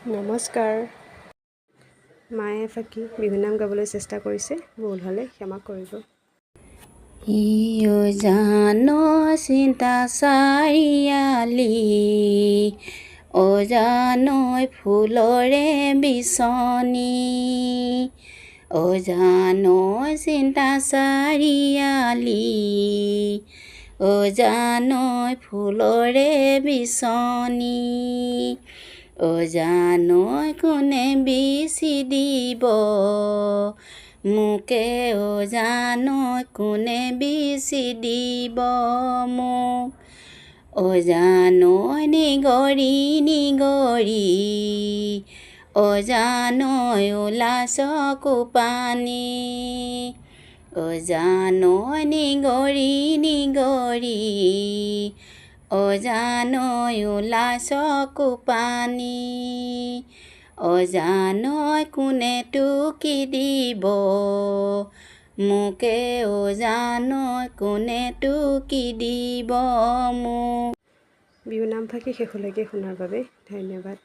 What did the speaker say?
নমস্কাৰ। মায়ে ফাকি বিহুনাম গাবলৈ চেষ্টা কৰিছে, ভুল হ'লে ক্ষমা কৰিব। ইও জান চিন্তা চাৰিয়ালি অজানৈ ফুলৰে বিচনী অজানৈ চিন্তা চাৰিয়ালি অজানৈ ফুলৰে বিচনী অজানৈ কোনে বিচি দিব মোকে অজানৈ কোনে বিচি দিব মোক অজানৈ নিগৰি নিগৰি অজানৈ ওলা চকু পানী অজানৈ নিগৰি নিগৰি অজানৈ ওলা চকু পানী অজানৈ কোনে টুকি দিব মোকে অজানৈ কোনে টুকি দিব মোক। বিহুনাম ফাকি শেষলৈকে শুনাৰ বাবে ধন্যবাদ।